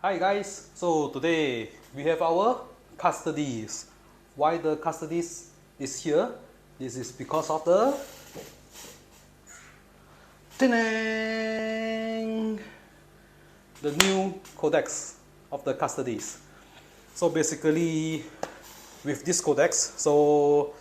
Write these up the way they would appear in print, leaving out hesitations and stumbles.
Hi guys, so today we have our Custodes. Why the Custodes is here? This is because of the the new Codex of the Custodes. So basically with this Codex, so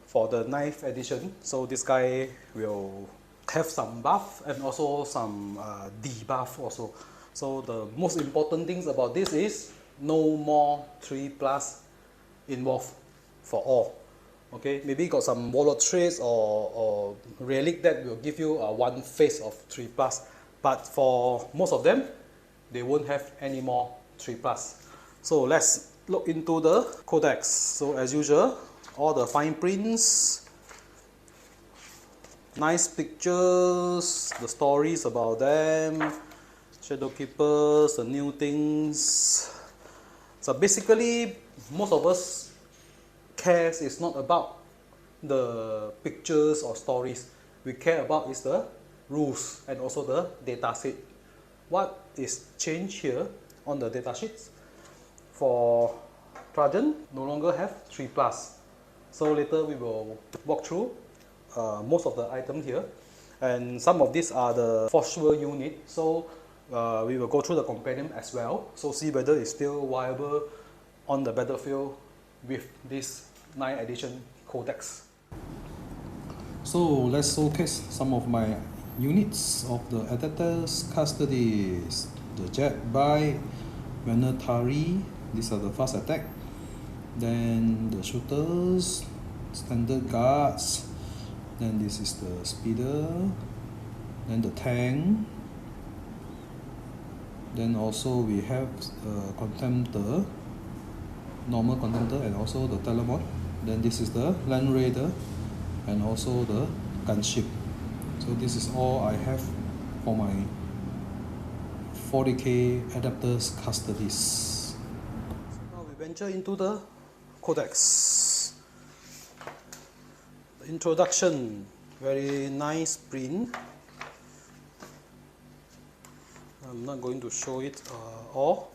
for the 9th edition, so this guy will have some buff and also some debuff also. So the most important things about this is no more 3+ involved for all. Okay, maybe got some warlord traits or relic that will give you one phase of 3+, but for most of them, they won't have any more 3+. So let's look into the Codex. So as usual, all the fine prints, nice pictures, the stories about them, shadow keepers, the new things. So basically, most of us cares is not about the pictures or stories. We care about is the rules and also the dataset. What is changed here on the datasheets? For Trajan, no longer have 3+. So later we will walk through most of the items here, and some of these are the Forswear unit. So we will go through the companion as well, so see whether it's still viable on the battlefield with this 9th edition Codex. So let's showcase some of my units of the Adeptus Custodes. The Jet by Venatari, these are the fast attack. Then the shooters, standard guards. Then this is the speeder. Then the tank. Then also we have Contemptor, normal Contemptor, and also the Telemon. Then this is the Land Raider and also the gunship. So this is all I have for my 40k Adeptus Custodes. Now we venture into the Codex. The introduction, very nice print. I'm not going to show it all.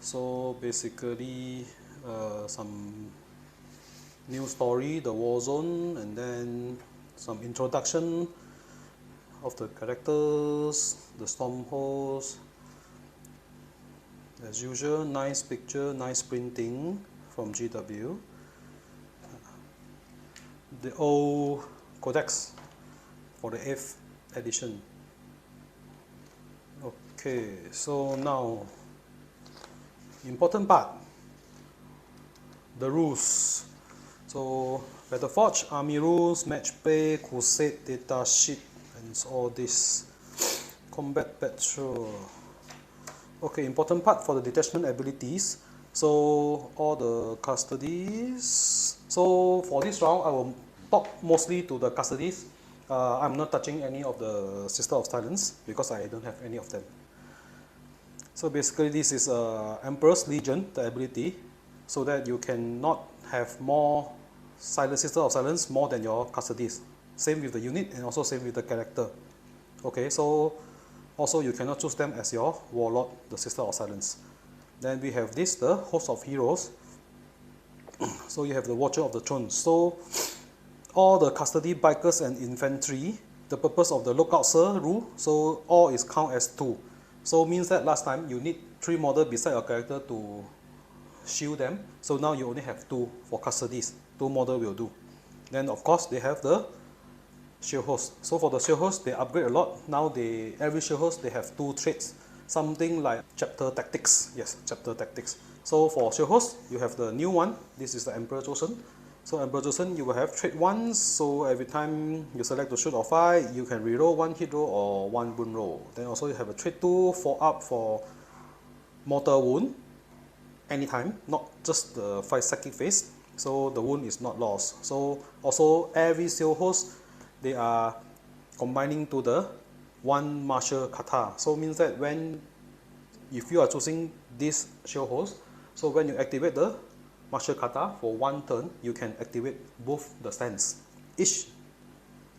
So basically some new story, the war zone, and then some introduction of the characters, the stormhost. As usual, nice picture, nice printing from GW. The old Codex for the 8th edition. Okay, so now important part, the rules. So Battleforge, army rules, match play, crusade, data sheet, and all this. Combat patrol. Okay, important part for the detachment abilities. So all the Custodes. So for this round, I will talk mostly to the Custodes. I'm not touching any of the Sister of Silence because I don't have any of them. So basically this is Emperor's Legion, the ability, so that you cannot have more Sister of Silence more than your Custodes. Same with the unit and also same with the character. Okay, so also you cannot choose them as your Warlord, the Sister of Silence. Then we have this, the Host of Heroes. So you have the Watcher of the Throne. So all the Custody, Bikers and Infantry, the purpose of the Lookout Sir rule, so all is count as 2. So means that last time you need 3 models beside your character to shield them. So now you only have 2 for Custodes. 2 models will do. Then of course they have the Shield Host. So for the Shield Host, they upgrade a lot. Now every Shield Host they have 2 traits. Something like Chapter Tactics. Yes, Chapter Tactics. So for Shield Host, you have the new one. This is the Emperor Chosen. So Emperor Chosen, you will have trait 1, so every time you select to shoot or fight, you can reroll 1 hit roll or 1 wound roll. Then also you have a trait 2 for up for mortal wound anytime, not just the 5 psychic phase. So the wound is not lost. So also every Shield Host, they are combining to the 1 martial kata. So means that if you are choosing this Shield Host, so when you activate the martial kata for 1 turn, you can activate both the stands. Each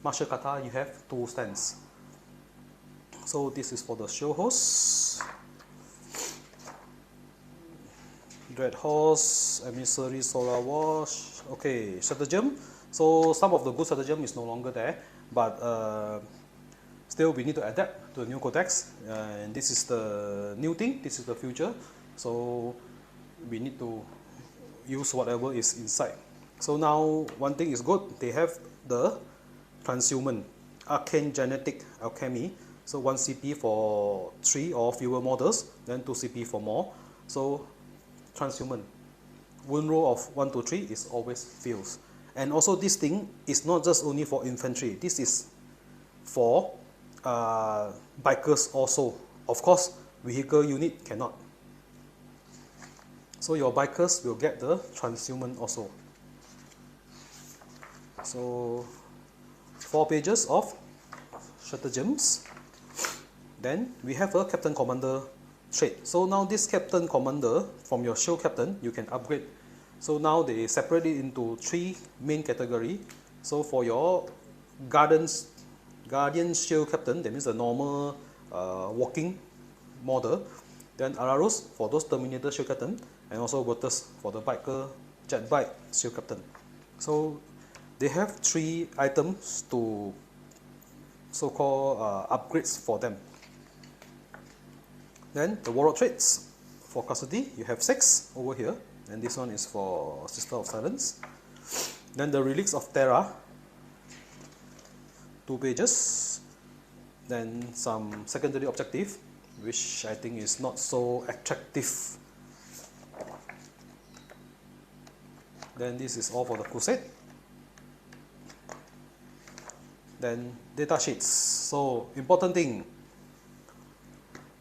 martial kata you have 2 stands. So this is for the Shield Host. Dread Horse, Emissary, Solar Wash. Okay, stratagem. So some of the good stratagem is no longer there, but still we need to adapt to the new codex. And this is the new thing. This is the future. So we need to use whatever is inside. So now one thing is good. They have the transhuman, arcane genetic alchemy. So 1 CP for 3 or fewer models, then 2 CP for more. So transhuman, wound roll of 1 to 3 is always fills. And also this thing is not just only for infantry. This is for bikers also. Of course, vehicle unit cannot. So your bikers will get the transhuman also. So 4 pages of stratagems. Then we have a captain commander trait. So now this captain commander, from your shield captain, you can upgrade. So now they separate it into 3 main category. So for your guardian shield captain, that means the normal walking model. Then Ararus for those Terminator shield captain, and also Virtus for the biker jet bike shield captain. So they have 3 items to so-called upgrades for them. Then the warlord traits for custody, you have 6 over here, and this one is for Sister of Silence. Then the relics of Terra, 2 pages. Then some secondary objective, which I think is not so attractive. Then this is all for the crusade. Then data sheets. So important thing,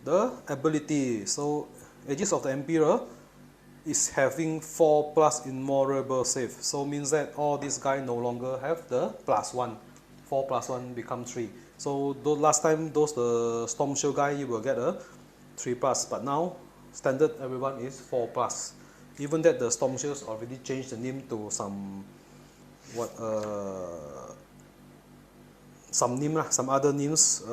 the ability. So Aegis of the Emperor is having 4+ immorable save. So means that all these guys no longer have the +1. 4 + 1 become 3. So last time those the Storm Shield guy, you will get a 3+, but now standard everyone is 4+. Even that the Storm Shields already changed the name to some some other names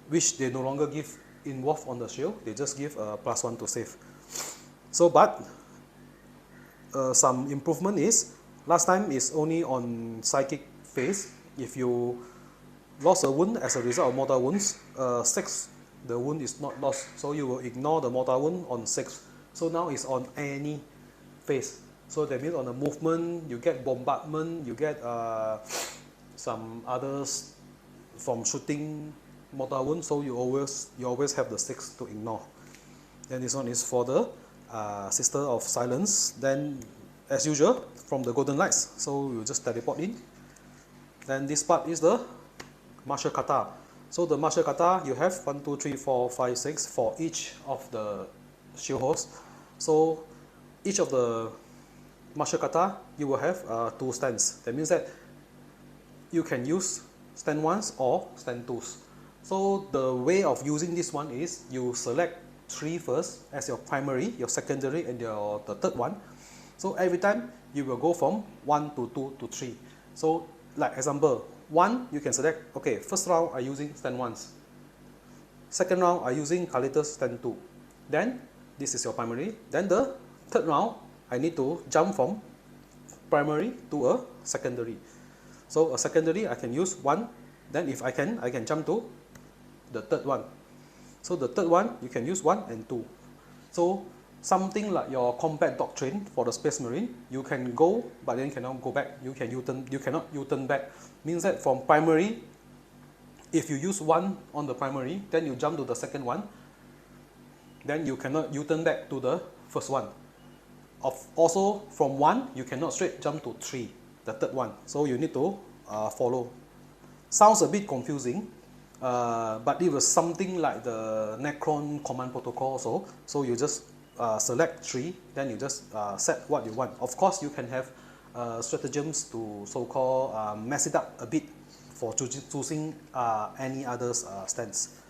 which they no longer give involved on the shield. They just give a +1 to save. So but some improvement is, last time is only on psychic phase. If you lost a wound as a result of mortal wounds, 6, the wound is not lost, so you will ignore the mortal wound on 6. So now it's on any phase. So that means on the movement, you get bombardment, you get some others from shooting mortal wound, so you always have the 6 to ignore. Then this one is for the Sister of Silence. Then as usual from the Golden Lights, so you just teleport in. Then this part is the martial kata. So the martial kata, you have 1, 2, 3, 4, 5, 6 for each of the shield hosts. So each of the martial kata, you will have 2 stands. That means that you can use stand 1s or stand 2s. So the way of using this one is you select 3 first as your primary, your secondary, and the third one. So every time you will go from 1 to 2 to 3. So like example, 1 you can select, okay, first round I'm using stand 1s. Second round I'm using Kalitus stand 2. Then this is your primary. Then the third round I need to jump from primary to a secondary. So a secondary I can use 1. Then if I can jump to the third one. So the third one you can use 1 and 2. So something like your combat doctrine for the Space Marine, you can go but then cannot go back. You cannot U-turn back. Means that from primary, if you use 1 on the primary, then you jump to the second one, then you cannot U-turn back to the first one. Also from 1 you cannot straight jump to 3, the third one. So you need to follow. Sounds a bit confusing, but it was something like the Necron command protocol also. So you just select 3, then you just set what you want. Of course you can have stratagems to so-called mess it up a bit for choosing any other stance.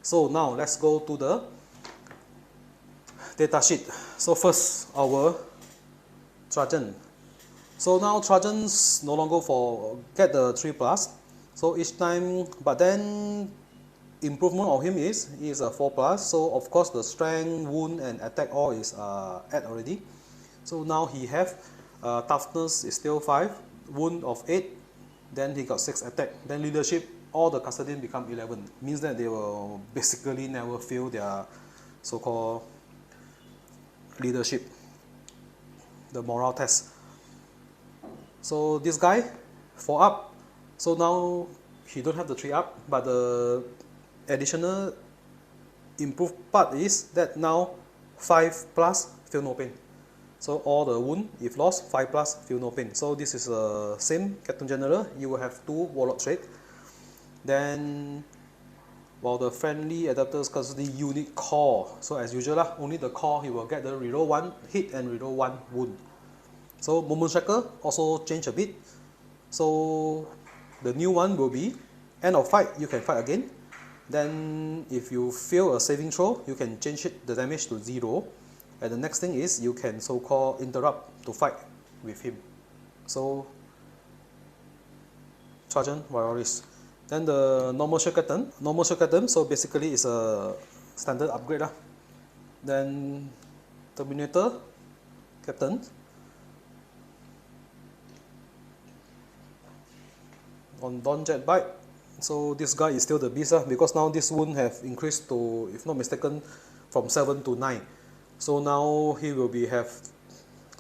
So now let's go to the data sheet. So first, our Trajan. So now Trajans no longer get the 3+. So each time, but then improvement of him is he is a 4+, so of course the strength, wound and attack all is add already. So now he have toughness is still 5, wound of 8, then he got 6 attack. Then leadership, all the custodian become 11. Means that they will basically never fail their so-called leadership, the morale test. So this guy 4 up, so now he don't have the 3 up, but the additional improved part is that now 5+, feel no pain. So all the wound, if lost, 5+, feel no pain. So this is the same Captain General. You will have 2 Warlord trait. Then while the friendly adapters custody unit core, so as usual only the core he will get the reroll 1 hit and reroll 1 wound. So Moment Tracker also change a bit. So the new one will be end of fight, you can fight again. Then if you fail a saving throw, you can change the damage to 0. And the next thing is you can so-called interrupt to fight with him. So Sergeant Vioris. Then the normal shield captain, so basically it's a standard upgrade lah. Then Terminator Captain. On Dawn Jet Bite, so this guy is still the beast because now this wound have increased to, if not mistaken, from 7 to 9. So now he will have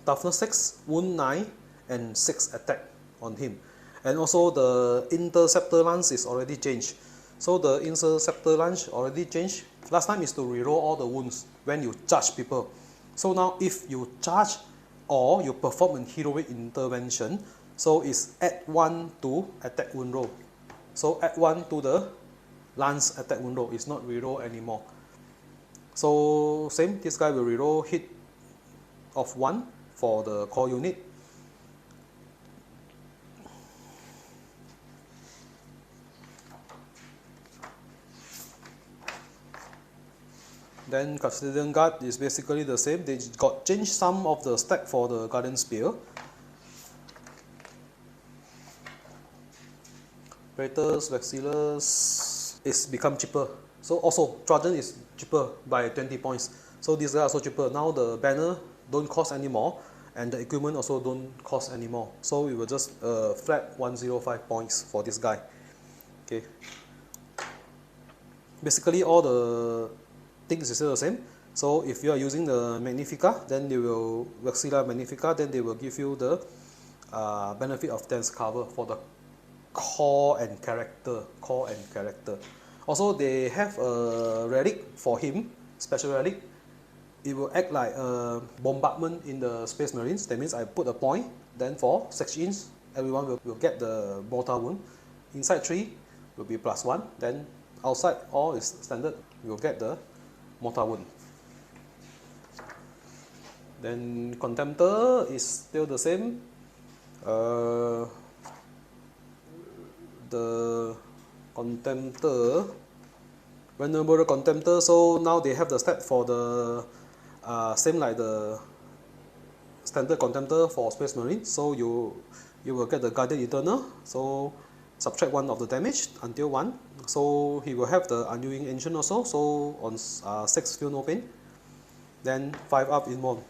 toughness 6, wound 9 and 6 attack on him. And also the interceptor lance is already changed. So the interceptor lance already changed. Last time is to reroll all the wounds when you charge people. So now if you charge or you perform a heroic intervention, so it's add 1 to attack wound roll. So add 1 to the lance attack wound roll. It's not reroll anymore. So same, this guy will reroll hit of 1 for the core unit. Then Custodian Guard is basically the same. They got changed some of the stack for the Guardian Spear. PRAETORs, VEXILUS is become cheaper. So also Trojan is cheaper by 20 points. So these guys are also cheaper. Now the banner don't cost anymore and the equipment also don't cost anymore. So we will just flat 105 points for this guy. Okay. Basically all the things is still the same. So if you are using the Magnifica, then they will VEXILUS Magnifica, then they will give you the benefit of dense cover for the core and character. Also they have a relic for him, special relic. It will act like a bombardment in the Space Marines. That means I put a point, then for 6 inch everyone will get the mortar wound. Inside 3 will be +1, then outside all is standard, you will get the mortar wound. Then Contemptor is still the same. The Contemptor, Venerable Contemptor, so now they have the stat for the same like the standard Contemptor for Space Marine. So you will get the Guardian Eternal, so subtract 1 of the damage until 1. So he will have the Undoing Ancient also, so on 6 feel no pain. Then 5 up in 1.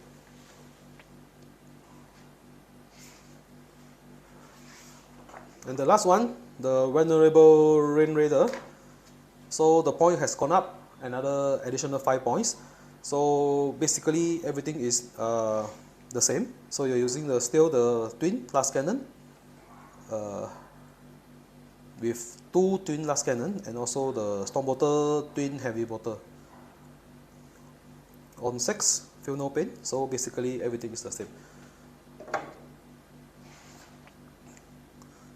And the last one, the Venerable Rain Raider. So the point has gone up another additional 5 points. So basically everything is the same. So you're using still the twin last cannon with 2 twin last cannon and also the Stormbolter twin heavy bolter. On 6, feel no pain. So basically everything is the same.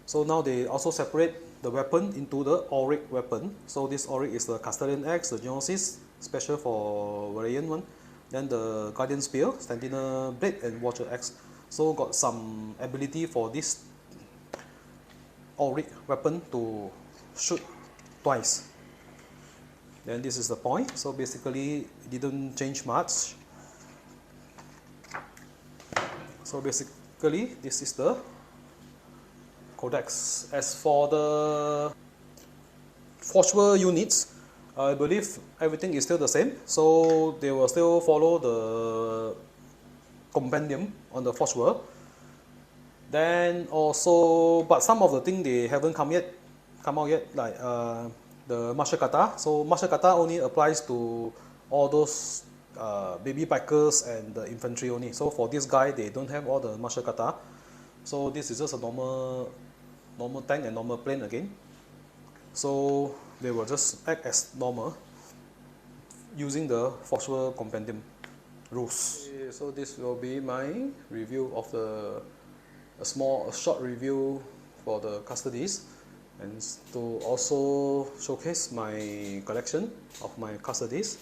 So now they also separate the weapon into the Auric weapon. So this Auric is the Custodian Axe, the Geonosis, special for Variant one. Then the Guardian Spear, Sentinel Blade and Watcher Axe. So got some ability for this Auric weapon to shoot twice. Then this is the point. So basically it didn't change much. So basically this is the Codex. As for the Forgeworld units, I believe everything is still the same, so they will still follow the compendium on the Forge World. Then also, but some of the things they haven't come out yet, like the martial kata. So martial kata only applies to all those baby bikers and the infantry only. So for this guy, they don't have all the martial kata. So this is just a normal tank and normal plane again. So they will just act as normal using the Forge World compendium rules. Okay, so this will be my review of a short review for the Custodes, and to also showcase my collection of my Custodes.